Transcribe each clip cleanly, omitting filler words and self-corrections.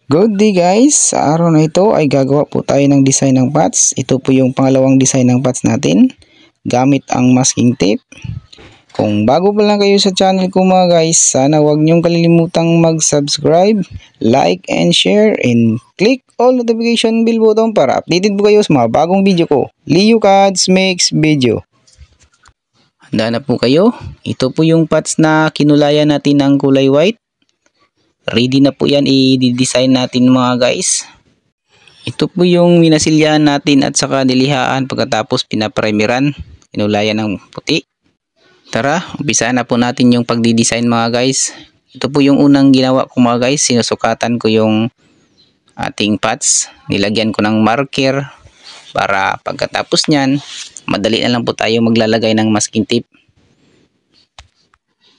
Good day guys, sa araw na ito ay gagawa po tayo ng design ng pots. Ito po yung pangalawang design ng pots natin gamit ang masking tape. Kung bago pa lang kayo sa channel ko mga guys, sana huwag niyong kalilimutang mag-subscribe, like and share and click all notification bell button para updated po kayo sa mga bagong video ko. Leo Cads Makes Video. Handa na po kayo? Ito po yung pots na kinulayan natin ng kulay white. Ready na po yan, i-design natin mga guys. Ito po yung minasilyahan natin at saka nilihaan pagkatapos pinaprimeran, inulayan ng puti. Tara, umpisa na po natin yung pagdi-design mga guys. Ito po yung unang ginawa ko mga guys, sinusukatan ko yung ating pots. Nilagyan ko ng marker para pagkatapos nyan, madali na lang po tayo maglalagay ng masking tape.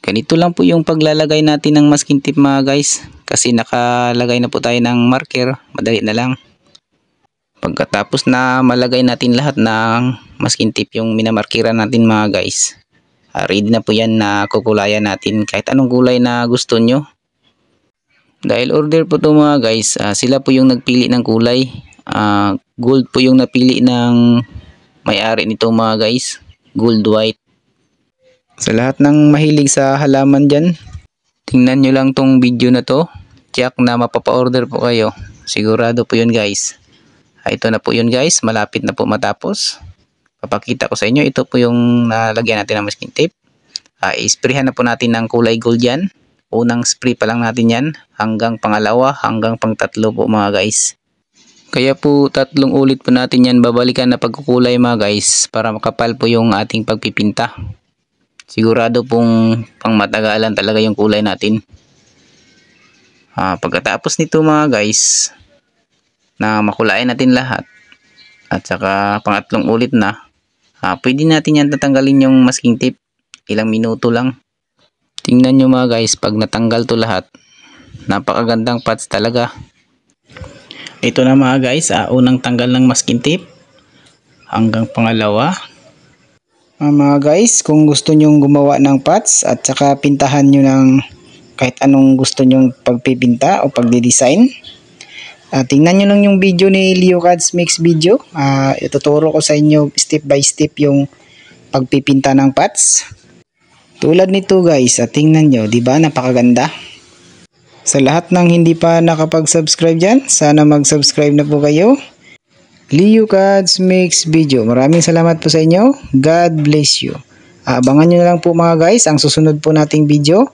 Ganito lang po yung paglalagay natin ng masking tape mga guys. Kasi nakalagay na po tayo ng marker. Madali na lang. Pagkatapos na malagay natin lahat ng masking tape yung minamarkiran natin mga guys. Ready na po yan na kukulayan natin kahit anong kulay na gusto nyo. Dahil order po to mga guys, sila po yung nagpili ng kulay. Gold po yung napili ng may-ari nito mga guys. Gold white. Sa lahat ng mahilig sa halaman dyan, tingnan nyo lang tong video na to. Check na mapapa-order po kayo. Sigurado po yun guys. Ito na po yun guys. Malapit na po matapos. Papakita ko sa inyo. Ito po yung nalagyan natin ng masking tape. I-sprayhan na po natin ng kulay gold yan. Unang spray pa lang natin yan. Hanggang pangalawa, hanggang pang-tatlo po mga guys. Kaya po 3 ulit po natin yan babalikan na pagkukulay mga guys. Para makapal po yung ating pagpipinta. Sigurado pong pangmatagalan talaga yung kulay natin. Pagkatapos nito mga guys, na makulayan natin lahat, at saka pangatlong ulit na, pwede natin yan tatanggalin yung masking tape. Ilang minuto lang. Tingnan nyo mga guys, pag natanggal to lahat, napakagandang pots talaga. Ito na mga guys, unang tanggal ng masking tape, hanggang pangalawa. Mga guys, kung gusto nyong gumawa ng pots at saka pintahan nyo ng kahit anong gusto nyong pagpipinta o pagdidesign, tingnan nyo lang yung video ni Leo Cads Makes Video. Ituturo ko sa inyo step by step yung pagpipinta ng pots. Tulad nito guys, tingnan nyo, diba napakaganda? Sa lahat ng hindi pa nakapag-subscribe dyan, sana mag-subscribe na po kayo. Leo Cads Makes Video. Maraming salamat po sa inyo. God bless you. Abangan nyo na lang po mga guys ang susunod po nating video.